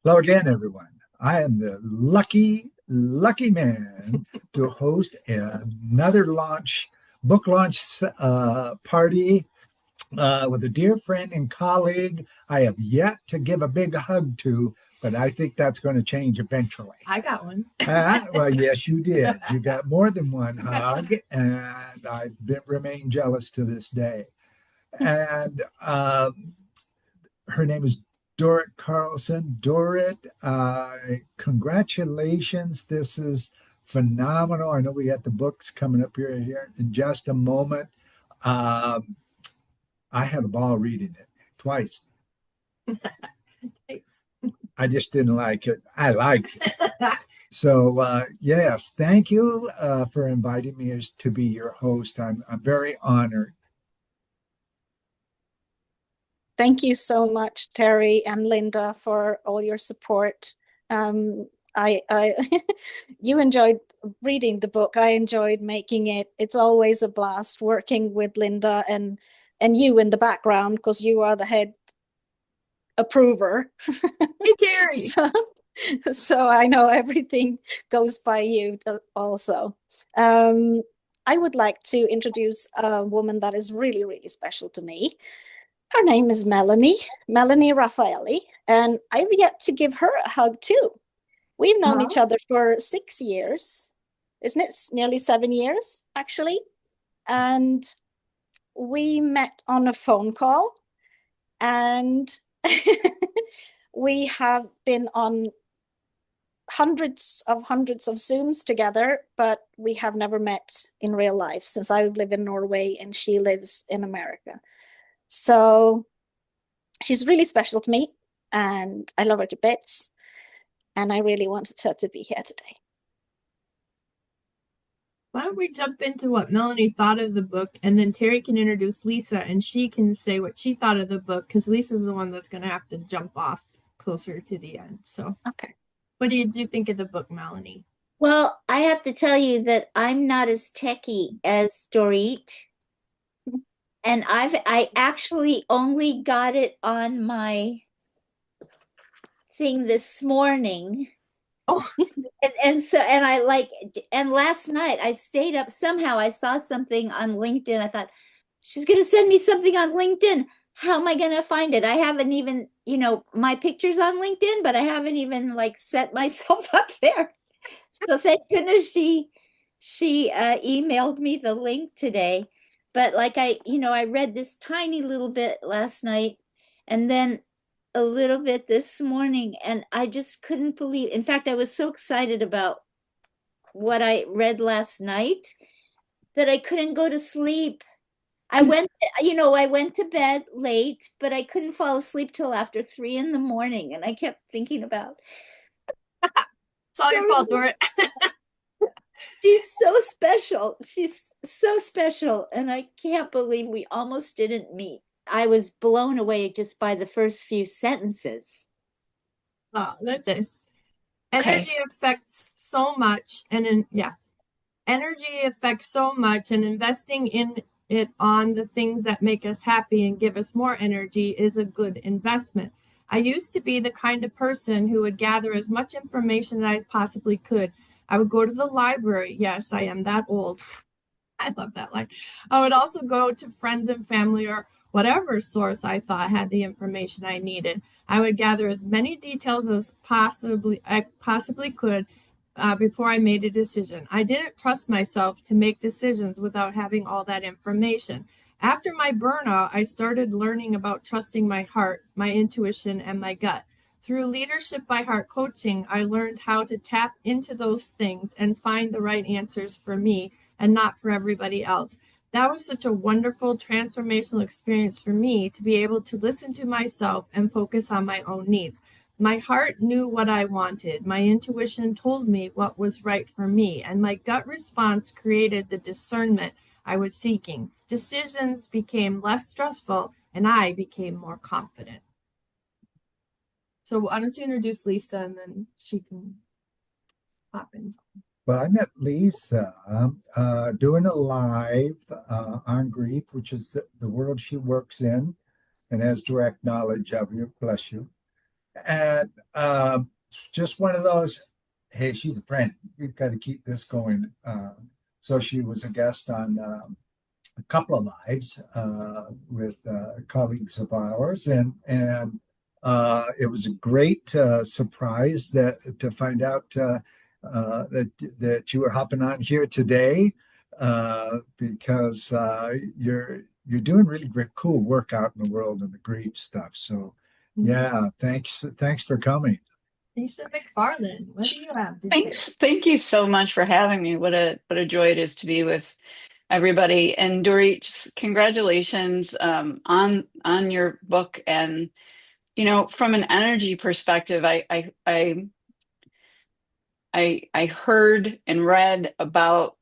Hello again, everyone. I am the lucky man to host another book launch party with a dear friend and colleague I have yet to give a big hug to, but I think that's going to change eventually. I got one. Well, yes, you did. You got more than one hug, and remain jealous to this day. And her name is Dorrit Karlsen. Dorrit, congratulations. This is phenomenal. I know we got the books coming up here in just a moment. Um, I had a ball reading it twice. Thanks. I just didn't like it. I liked it. So, yes, thank you for inviting me to be your host. I'm very honored. Thank you so much, Terry and Linda, for all your support. I you enjoyed reading the book. I enjoyed making it. It's always a blast working with Linda and you in the background because you are the head approver. Hey, Terry. So I know everything goes by you also. I would like to introduce a woman that is really, really special to me. Her name is Melanie Raffaelli, and I've yet to give her a hug too. We've known each other for 6 years, isn't it? Nearly 7 years, actually. And we met on a phone call, and we have been on hundreds of Zooms together, but we have never met in real life since I live in Norway and she lives in America. So she's really special to me and I love her to bits. And I really wanted her to be here today. Why don't we jump into what Melanie thought of the book, and then Terry can introduce Lisa and she can say what she thought of the book, because Lisa's the one that's going to have to jump off closer to the end. So, okay. What did you think of the book, Melanie? Well, I have to tell you that I'm not as techie as Dorrit. And I actually only got it on my thing this morning. Oh. and last night I stayed up. Somehow I saw something on LinkedIn. I thought, she's going to send me something on LinkedIn. How am I going to find it? I haven't even, my picture's on LinkedIn, but I haven't even set myself up there. So thank goodness she emailed me the link today. But I read this tiny little bit last night and then a little bit this morning, and I just couldn't believe. In fact, I was so excited about what I read last night that I couldn't go to sleep. I went to bed late, but I couldn't fall asleep till after 3 a.m. and I kept thinking about. It's all your fault, Dorrit. She's so special. She's so special. And I can't believe we almost didn't meet. I was blown away just by the first few sentences. Oh, that's this. Energy affects so much. Energy affects so much, and investing in it on the things that make us happy and give us more energy is a good investment. I used to be the kind of person who would gather as much information as I possibly could. I would go to the library. Yes, I am that old. I love that line. I would also go to friends and family or whatever source I thought had the information I needed. I would gather as many details as I possibly could before I made a decision. I didn't trust myself to make decisions without having all that information. After my burnout, I started learning about trusting my heart, my intuition, and my gut. Through Leadership by Heart coaching, I learned how to tap into those things and find the right answers for me and not for everybody else. That was such a wonderful transformational experience for me to be able to listen to myself and focus on my own needs. My heart knew what I wanted. My intuition told me what was right for me, and my gut response created the discernment I was seeking. Decisions became less stressful, and I became more confident. So why don't you introduce Lisa, and then she can pop in. Well, I met Lisa doing a live on grief, which is the world she works in and has direct knowledge of. You, bless you. And just one of those, hey, she's a friend. We've got to keep this going. So she was a guest on a couple of lives with colleagues of ours, and it was a great surprise that to find out that you were hopping on here today because you're doing really great, cool work out in the world and the grief stuff. So yeah, thanks for coming. Lisa McFarland, what do you have to Thanks. say? Thank you so much for having me. What a joy it is to be with everybody. And Dorrit, just congratulations on your book. And from an energy perspective, I heard and read about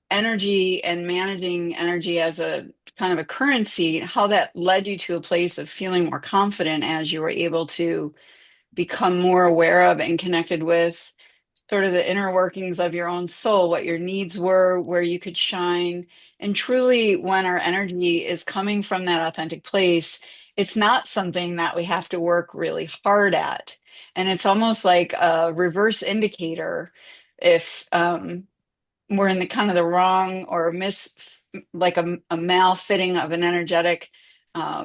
energy and managing energy as a kind of a currency, how that led you to a place of feeling more confident as you were able to become more aware of and connected with sort of the inner workings of your own soul, what your needs were, where you could shine. And truly, when our energy is coming from that authentic place, it's not something that we have to work really hard at. And it's almost like a reverse indicator if we're in the kind of the wrong or like a malfitting of an energetic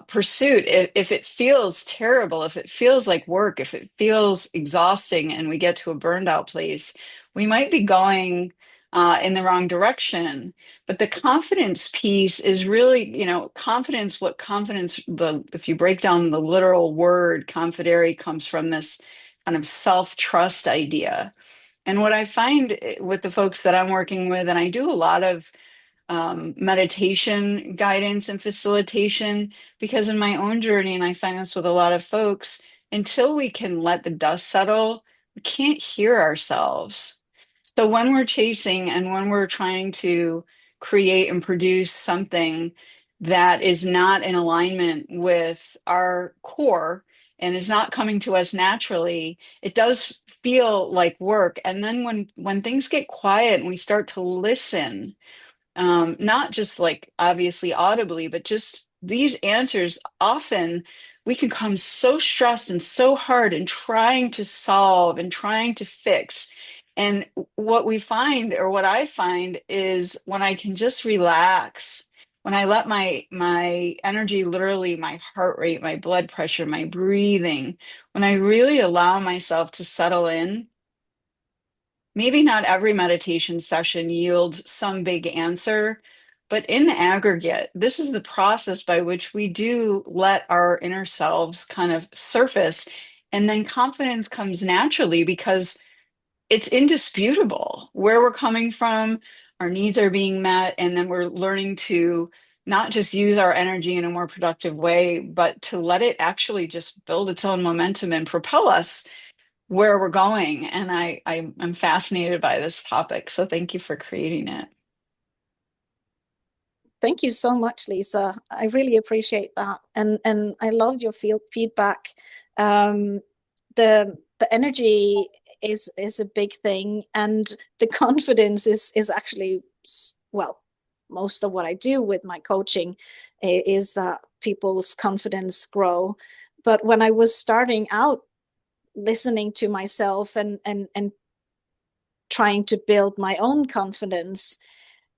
pursuit. If it feels terrible, if it feels like work, if it feels exhausting and we get to a burned out place, we might be going in the wrong direction. But the confidence piece is really, confidence, if you break down the literal word, confidere comes from this kind of self-trust idea. And what I find with the folks that I'm working with, and I do a lot of meditation guidance and facilitation, because in my own journey, and I find this with a lot of folks, until we can let the dust settle, we can't hear ourselves. So when we're chasing and when we're trying to create and produce something that is not in alignment with our core and is not coming to us naturally, it does feel like work. And then when things get quiet and we start to listen, not just like obviously audibly, but just these answers, often we can come so stressed and so hard and trying to solve and trying to fix. And what we find, or what I find, is when I can just relax, when I let my energy, literally my heart rate, my blood pressure, my breathing, when I really allow myself to settle in. Maybe not every meditation session yields some big answer, but in the aggregate, this is the process by which we do let our inner selves kind of surface. And then confidence comes naturally because it's indisputable where we're coming from, our needs are being met, and then we're learning to not just use our energy in a more productive way, but to let it actually just build its own momentum and propel us where we're going. And I'm fascinated by this topic. So thank you for creating it. Thank you so much, Lisa. I really appreciate that. And I love your feedback. The energy is a big thing, and the confidence is actually, well, most of what I do with my coaching is that people's confidence grow. But when I was starting out listening to myself and trying to build my own confidence,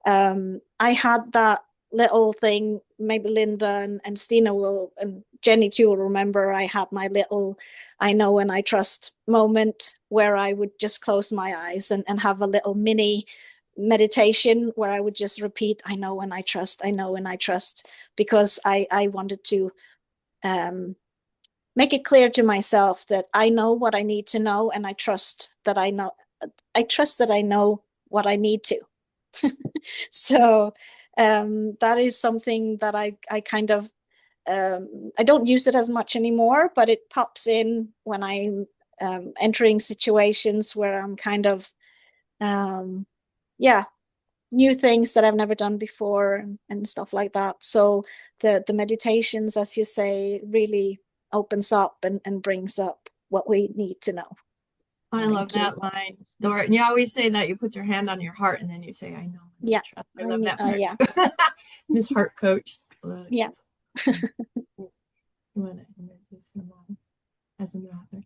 I had that little thing. Maybe Linda and Steena will, and Jenny too, will remember. I had my little I know and I trust moment where I would just close my eyes and have a little mini meditation where I would just repeat, I know and I trust, I know and I trust, because I wanted to make it clear to myself that I know what I need to know, and I trust that I know what I need to. So that is something that I kind of, I don't use it as much anymore, but it pops in when I'm entering situations where I'm kind of, new things that I've never done before and stuff like that. So the meditations, as you say, really opens up and brings up what we need to know. I love that line, Dorrit. And you always say that you put your hand on your heart and then you say, I know. Yeah. I love that part. Yeah. Miss Heart Coach. Yeah. You want to introduce them all as an author?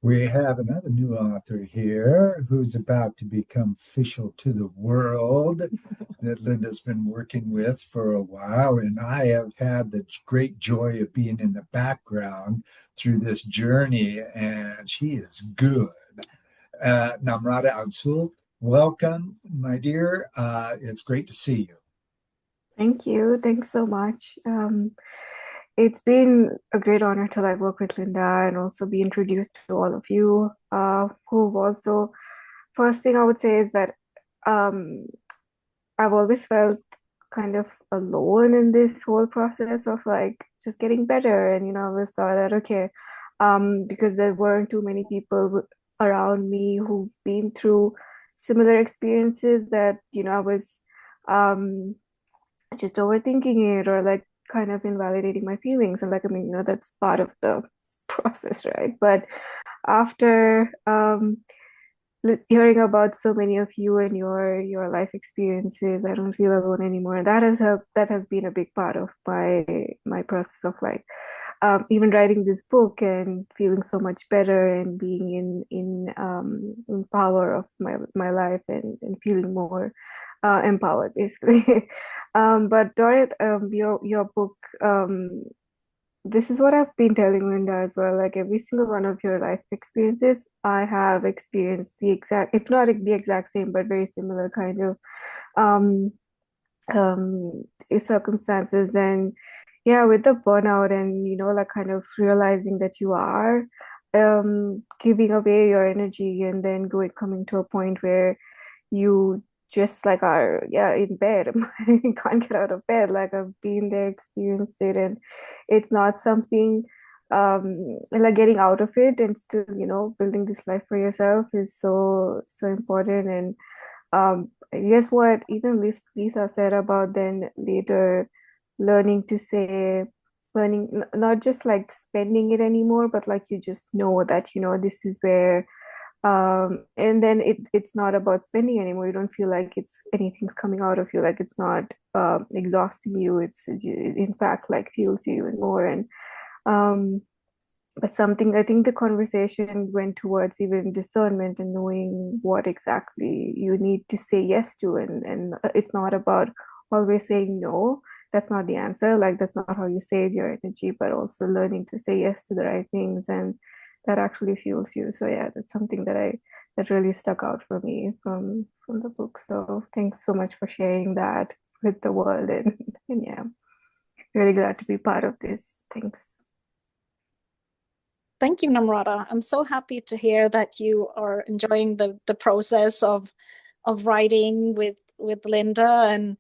We have another new author here who's about to become official to the world that Linda's been working with for a while. And I have had the great joy of being in the background through this journey, and she is good. Namrata Absul, welcome, my dear. It's great to see you. Thank you. Thanks so much. It's been a great honor to like work with Linda and also be introduced to all of you who've also, first thing I would say is that um, I've always felt kind of alone in this whole process of like just getting better. And, I always thought that, okay, because there weren't too many people around me who've been through similar experiences that, I was just overthinking it or like kind of invalidating my feelings. And like, I mean, that's part of the process, right? But after hearing about so many of you and your life experiences, I don't feel alone anymore. And that has helped, that has been a big part of my process of like even writing this book and feeling so much better and being in power of my life and feeling more empowered basically. But Dorrit, your book, this is what I've been telling Linda as well. Like every single one of your life experiences, I have experienced the exact, if not the exact same, but very similar kind of um, circumstances. And yeah, with the burnout and like kind of realizing that you are giving away your energy and then coming to a point where you just like are in bed. You can't get out of bed. Like I've been there, experienced it, and it's not something like getting out of it and still building this life for yourself is so important. And I guess what even Lisa said about then later learning to say, not just like spending it anymore, but like you just know that this is where and then it's not about spending anymore. You don't feel like it's anything's coming out of you, like it's not exhausting you. It's in fact like fuels you even more. And um but something, I think the conversation went towards even discernment and knowing what exactly you need to say yes to. And it's not about always saying no. That's not the answer. Like that's not how you save your energy, but also learning to say yes to the right things, and that actually fuels you. So yeah, that's something that really stuck out for me from the book. So thanks so much for sharing that with the world. And yeah, really glad to be part of this. Thanks. Thank you, Namrata. I'm so happy to hear that you are enjoying the process of writing with Linda, and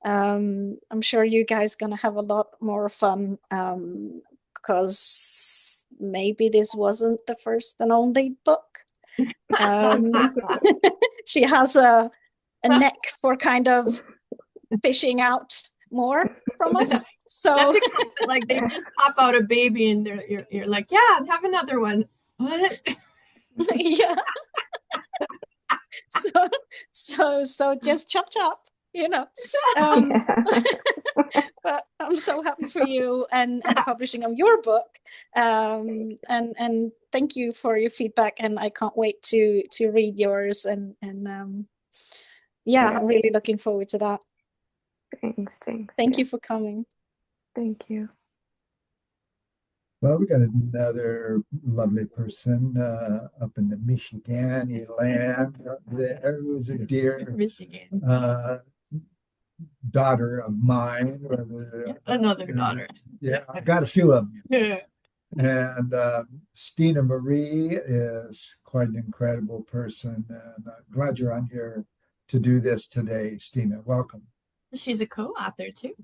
I'm sure you guys gonna have a lot more fun because maybe this wasn't the first and only book. She has a neck for kind of fishing out more from us. So like they just pop out a baby and you're like, yeah, have another one. What? Yeah. So just chop chop, But I'm so happy for you and the publishing of your book. And thank you for your feedback, and I can't wait to read yours and I'm really looking forward to that. Thanks. Thank you for coming. Thank you. Well, we got another lovely person up in the Michigan land up there who's a dear Michigan. Daughter of mine. Another daughter. Yeah, I've got a few of them. Yeah. And Steena Marie is quite an incredible person. And I'm glad you're on here to do this today, Steena. Welcome. She's a co-author too.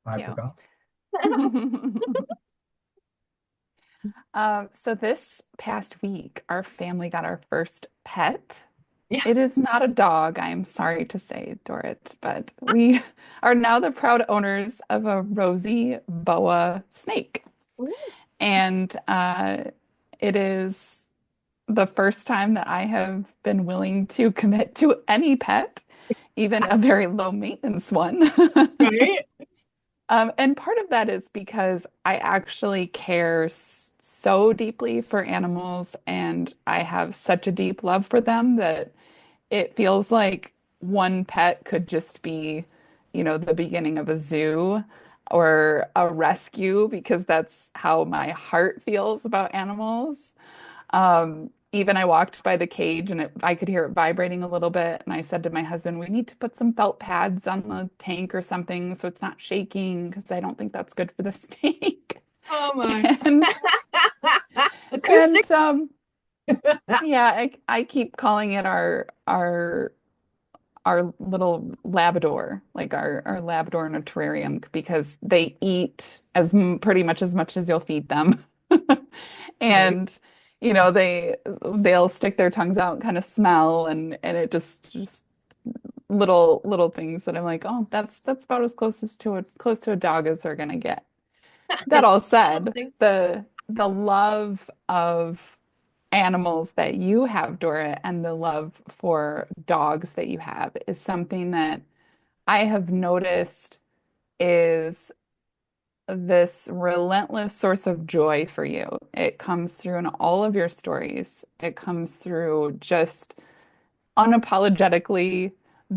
I forgot. So this past week, our family got our first pet. Yeah. It is not a dog, I'm sorry to say, Dorrit, but we are now the proud owners of a rosy boa snake. Ooh. And it is the first time that I have been willing to commit to any pet, even a very low maintenance one. Right? And part of that is because I actually care so deeply for animals, and I have such a deep love for them that it feels like one pet could just be, the beginning of a zoo or a rescue, because that's how my heart feels about animals. Even I walked by the cage and I could hear it vibrating a little bit. And I said to my husband, we need to put some felt pads on the tank or something so it's not shaking, because I don't think that's good for the snake. Oh my. And, Acoustic. Yeah, I keep calling it our little Labrador, like our Labrador in a terrarium, because they eat pretty much as you'll feed them. Right. And they'll stick their tongues out and kind of smell, and it just little things that I'm like, oh, that's about as close to a dog as they're gonna get. That all It's little said, things. the love of animals that you have, Dorrit, and the love for dogs that you have is something that I have noticed is this relentless source of joy for you. It comes through in all of your stories. It comes through just unapologetically.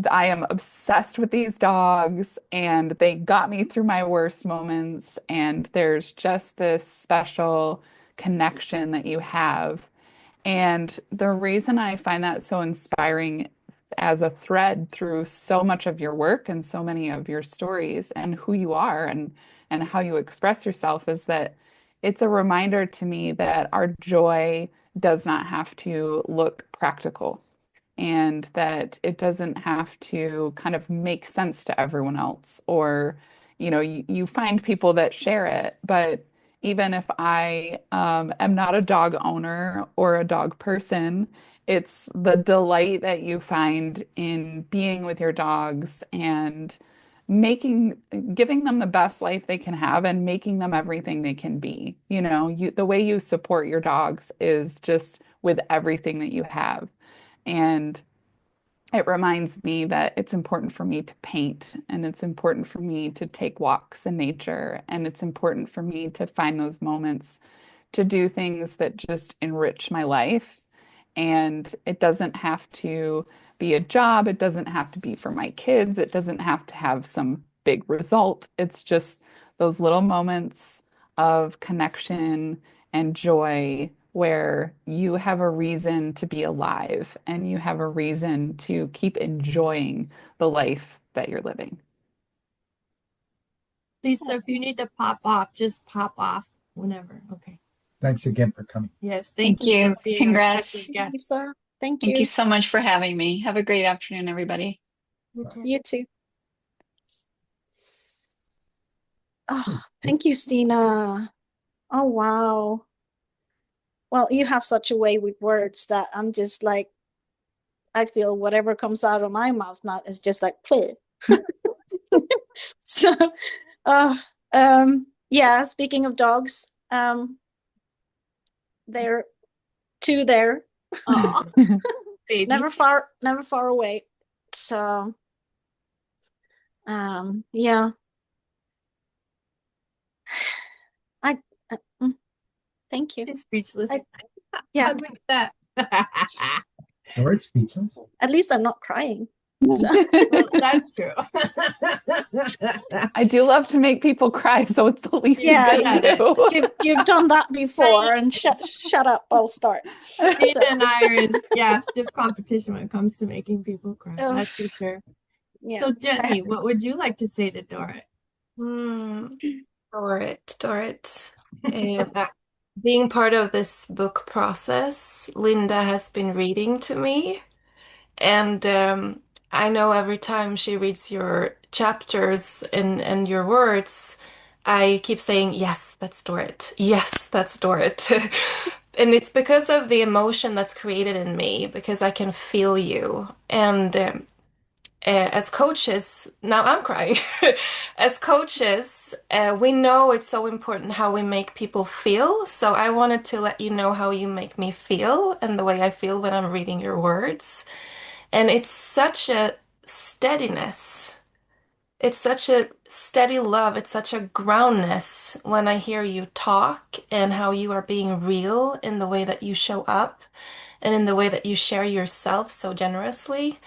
I am obsessed with these dogs, and they got me through my worst moments. And there's just this special connection that you have. And the reason I find that so inspiring as a thread through so much of your work and so many of your stories and who you are and how you express yourself is that it's a reminder to me that our joy does not have to look practical, and that it doesn't have to kind of make sense to everyone else, or you find people that share it. But even if I am not a dog owner or a dog person, it's the delight that you find in being with your dogs and making giving them the best life they can have and making them everything they can be. The way you support your dogs is just with everything that you have. And it reminds me that it's important for me to paint, and it's important for me to take walks in nature, and it's important for me to find those moments to do things that just enrich my life. And it doesn't have to be a job. It doesn't have to be for my kids. It doesn't have to have some big result. It's just those little moments of connection and joy where you have a reason to be alive and you have a reason to keep enjoying the life that you're living. Lisa, if you need to pop off, just pop off whenever. Okay. Thanks again for coming. Yes, Thank thank you you. for being Congrats. our special guest. Lisa, thank Thank you you. so much for having me. Have a great afternoon, everybody. You too. Oh, thank you, Steena. Oh, wow. Well, you have such a way with words that I'm just like, I feel whatever comes out of my mouth now is just like, play. So, yeah, speaking of dogs, they're two there. Oh, baby. Never far away. So, yeah. Thank you. She's speechless. Yeah. How good is that? Dorrit's speechless. At least I'm not crying. So. Well, that's true. I do love to make people cry, so it's the least you can do. You've done that before, and shut up, I'll start. Steena and I are in stiff competition when it comes to making people cry. That's for sure. Yeah. So Jenny, what would you like to say to Dorrit? Dorrit. Being part of this book process, Linda has been reading to me, and I know every time she reads your chapters and your words, I keep saying, yes, that's Dorrit. Yes, that's Dorrit. And it's because of the emotion that's created in me, because I can feel you. And as coaches, now I'm crying. As coaches, we know it's so important how we make people feel. So I wanted to let you know how you make me feel and the way I feel when I'm reading your words. And it's such a steadiness it's such a steady love. It's such a groundness when I hear you talk and how you are being real in the way that you show up and in the way that you share yourself so generously.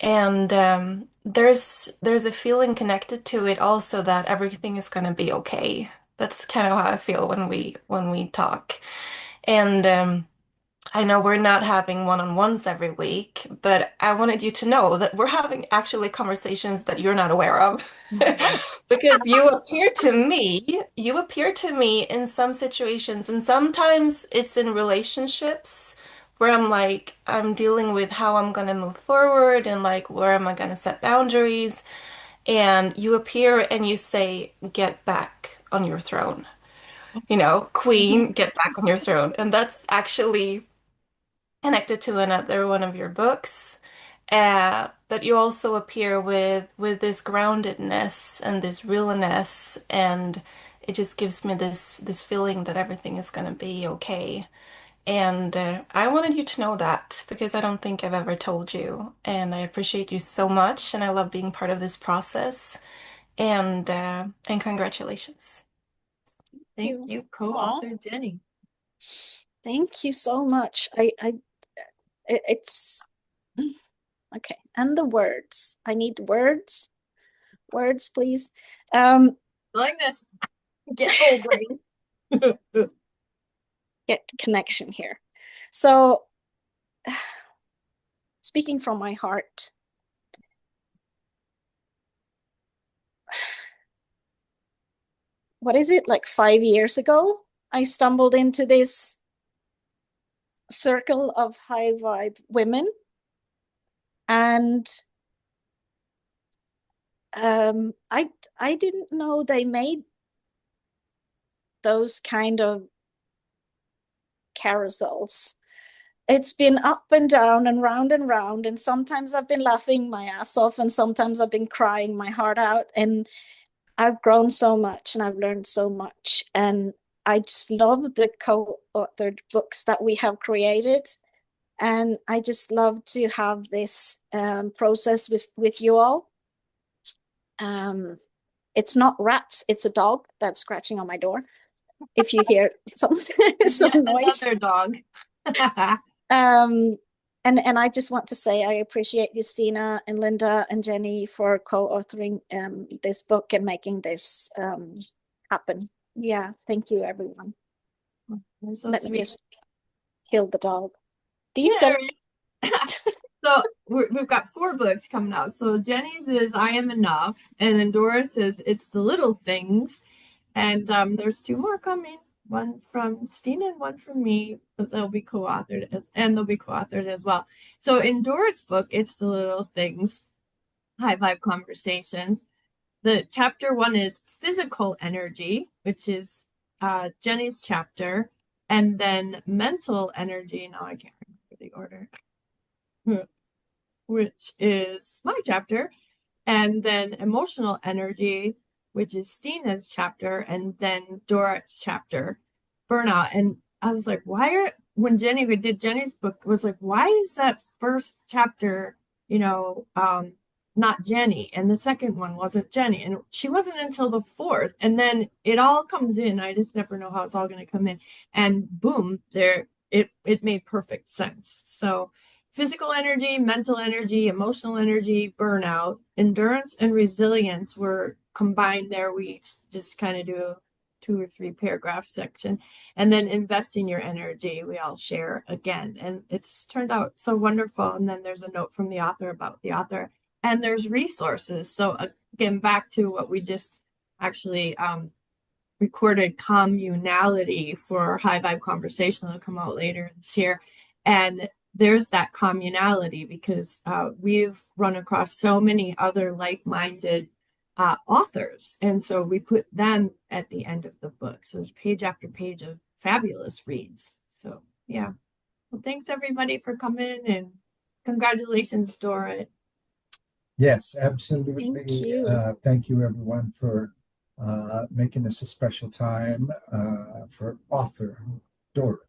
And there's a feeling connected to it also that everything is gonna be okay. That's kind of how I feel when we talk. And I know we're not having one-on-ones every week, but I wanted you to know that we're having actually conversations that you're not aware of. Because you appear to me in some situations, and sometimes it's in relationships where I'm like, I'm dealing with how I'm gonna move forward and like where am I gonna set boundaries. And you appear and you say, get back on your throne. You know, Queen, get back on your throne. And that's actually connected to another one of your books, but you also appear with this groundedness and this realness, and it just gives me this feeling that everything is gonna be okay. And I wanted you to know that because I don't think I've ever told you, and I appreciate you so much, and I love being part of this process. And congratulations. Thank you, co-author Jenny. Thank you so much. It's okay. And the words. I need words. Words, please. Like this. Get old brain. Get connection here. So, speaking from my heart, what is it, like 5 years ago, I stumbled into this circle of high vibe women, and I didn't know they made those kind of carousels. It's been up and down and round, and sometimes I've been laughing my ass off, and sometimes I've been crying my heart out, and I've grown so much and I've learned so much, and I just love the co-authored books that we have created. And I just love to have this process with you all. It's not rats, it's a dog that's scratching on my door. If you hear some noise. Another dog. And I just want to say I appreciate you, Steena and Linda and Jenny, for co-authoring this book and making this happen. Yeah, thank you, everyone. So Let sweet. me just kill the dog. So we've got 4 books coming out. So Jenny's is I Am Enough, and then Doris is It's the Little Things, and there's 2 more coming. One from Steena and one from me. They'll be co-authored as well. So in Dorrit's book, It's the Little Things, High Vibe Conversations. The chapter 1 is Physical Energy, which is Jenny's chapter, and then Mental Energy. Now I can't remember the order. Which is my chapter, and then Emotional Energy, which is Steena's chapter, and then Dorrit's chapter, Burnout. And I was like, when Jenny did Jenny's book, was like, why is that first chapter, not Jenny, and the second one wasn't Jenny, and she wasn't until the 4th, and then it all comes in. I just never know how it's all going to come in, and boom, there it made perfect sense. So physical energy, mental energy, emotional energy, burnout, endurance, and resilience were combined there. We just kind of do a 2 or 3 paragraph section. And then investing your energy, we all share again. And it's turned out so wonderful. And then there's a note from the author about the author. And there's resources. So again, back to what we just actually recorded, Communality for High Vibe Conversation, that'll come out later this year. And there's that communality because we've run across so many other like-minded authors. And so we put them at the end of the book. So there's page after page of fabulous reads. So yeah. Well, thanks everybody for coming, and congratulations, Dorrit. Yes, absolutely. Thank you. Thank you everyone for making this a special time for author Dorrit.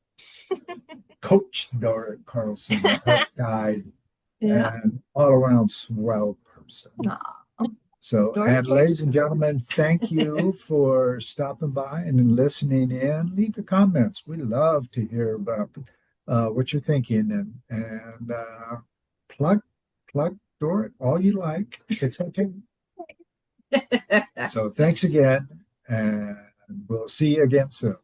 Coach Dorrit Karlsen, health guide, and all around swell person. So, Dorrit, and ladies and gentlemen, thank you for stopping by and listening in. Leave your comments. We love to hear about what you're thinking, and plug Dorrit all you like. It's okay. So thanks again, and we'll see you again soon.